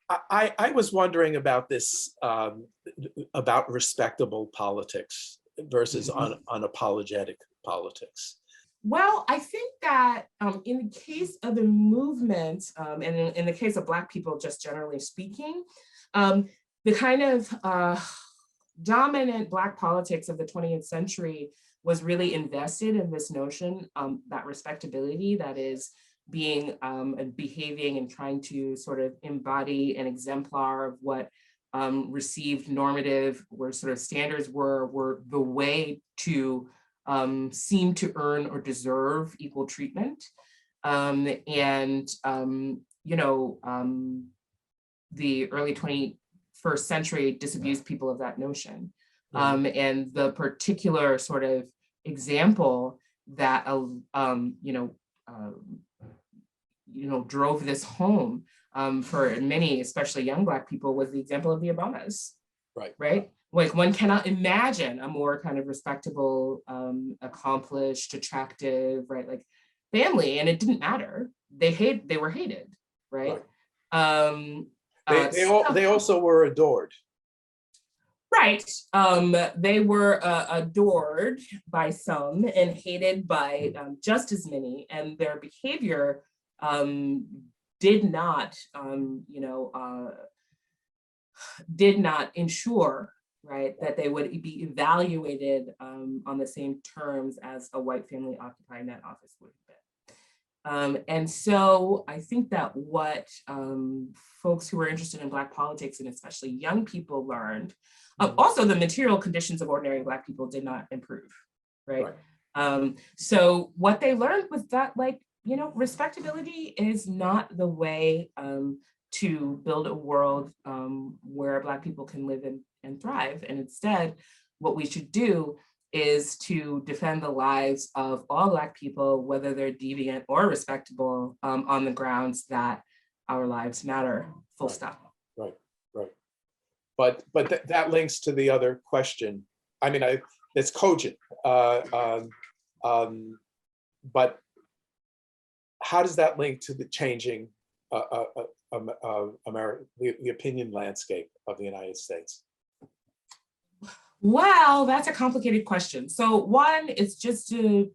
I was wondering about this, about respectable politics versus unapologetic politics. Well, I think that in the case of the movement, and in the case of Black people, just generally speaking, the kind of dominant Black politics of the 20th century was really invested in this notion that respectability, that is being and behaving and trying to sort of embody an exemplar of what received normative, where sort of standards were the way to seem to earn or deserve equal treatment. The early 21st century disabused people of that notion. And the particular sort of example that drove this home for many, especially young Black people, was the example of the Obamas. Right? Like, one cannot imagine a more kind of respectable, accomplished, attractive, right, like family, and it didn't matter. They were hated, right? They also were adored. Right. They were adored by some and hated by just as many, and their behavior did not ensure, right, that they would be evaluated on the same terms as a white family occupying that office would have been. And so I think that what folks who were interested in Black politics, and especially young people, learned, also the material conditions of ordinary Black people did not improve, right? So what they learned was that, like, respectability is not the way to build a world where Black people can live and thrive. And instead, what we should do is to defend the lives of all Black people, whether they're deviant or respectable, on the grounds that our lives matter, full stop. Right. But that links to the other question. I mean, it's cogent, but how does that link to the changing the opinion landscape of the United States? Well, that's a complicated question. So one is just to,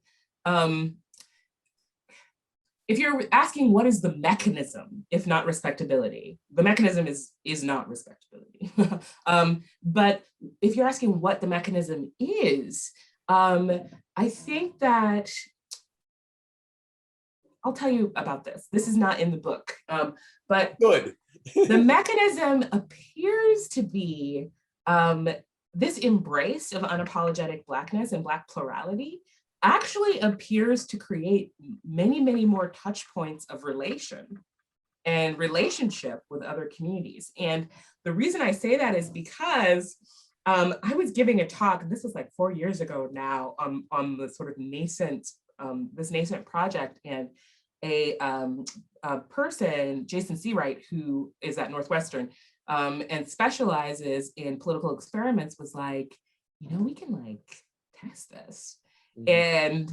if you're asking what is the mechanism, if not respectability, the mechanism is not respectability. But if you're asking what the mechanism is, I think that, I'll tell you about this. This is not in the book, but good. The mechanism appears to be this embrace of unapologetic Blackness and Black plurality actually appears to create many, many more touch points of relation and relationship with other communities. And the reason I say that is because I was giving a talk, this was like 4 years ago now, on the sort of nascent, this nascent project, and a person, Jason Seawright, who is at Northwestern and specializes in political experiments, was like, we can like test this. And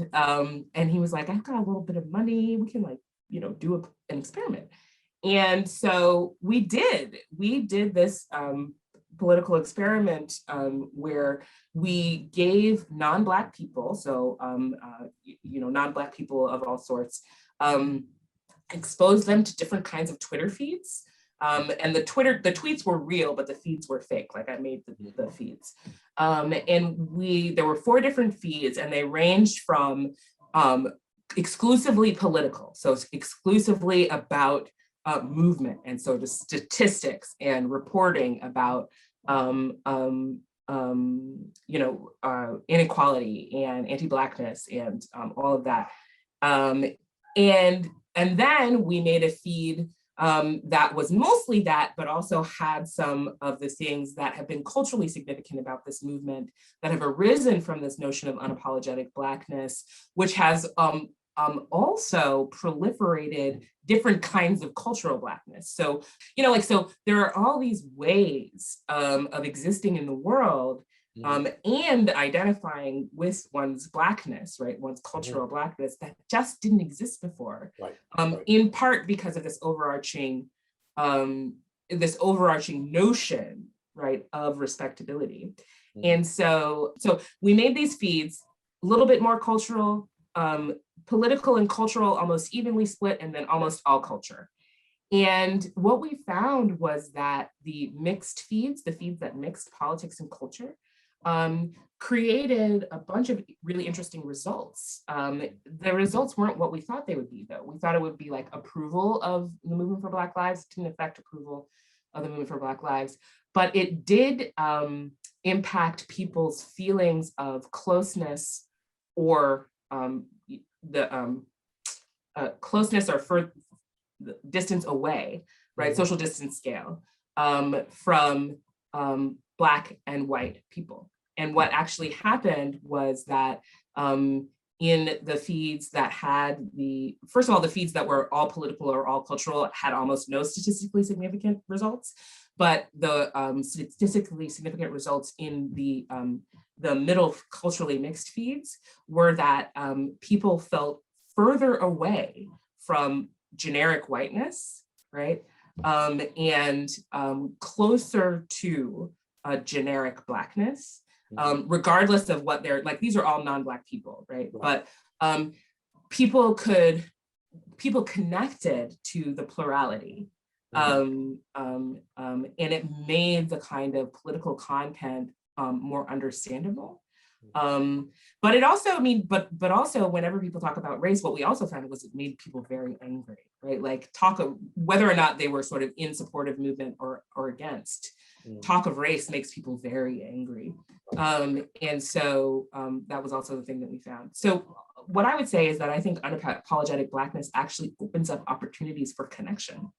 he was like, I've got a little bit of money, we can like, do an experiment. And so we did this political experiment where we gave non-Black people, so non-Black people of all sorts, exposed them to different kinds of Twitter feeds. And the tweets were real, but the feeds were fake. Like, I made the feeds. And there were 4 different feeds, and they ranged from exclusively political, so exclusively about movement, and so just statistics and reporting about inequality and anti-Blackness and all of that. And then we made a feed that was mostly that, but also had some of the things that have been culturally significant about this movement that have arisen from this notion of unapologetic Blackness, which has also proliferated different kinds of cultural Blackness. So, so there are all these ways of existing in the world and identifying with one's Blackness, right? One's cultural Blackness that just didn't exist before. In part because of this overarching this overarching notion, right, of respectability. And so we made these feeds a little bit more cultural, political and cultural, almost evenly split, and then almost all culture. And what we found was that the mixed feeds, the feeds that mixed politics and culture, created a bunch of really interesting results. The results weren't what we thought they would be, though. We thought it would be like approval of the movement for Black Lives. It didn't affect approval of the movement for Black Lives, but it did impact people's feelings of closeness or closeness or for distance away, right? Social distance scale from Black and white people. And what actually happened was that in the feeds that had first of all, the feeds that were all political or all cultural had almost no statistically significant results, but the statistically significant results in the middle culturally mixed feeds were that people felt further away from generic whiteness, right? And closer to generic Blackness, regardless of what they're like. These are all non-Black people, right? But people connected to the plurality, and it made the kind of political content more understandable. But it also, I mean, but also whenever people talk about race, what we also found was it made people very angry, right? Like talk of whether or not they were sort of in support of movement or against. Talk of race makes people very angry. And so that was also the thing that we found. So what I would say is that I think unapologetic Blackness actually opens up opportunities for connection,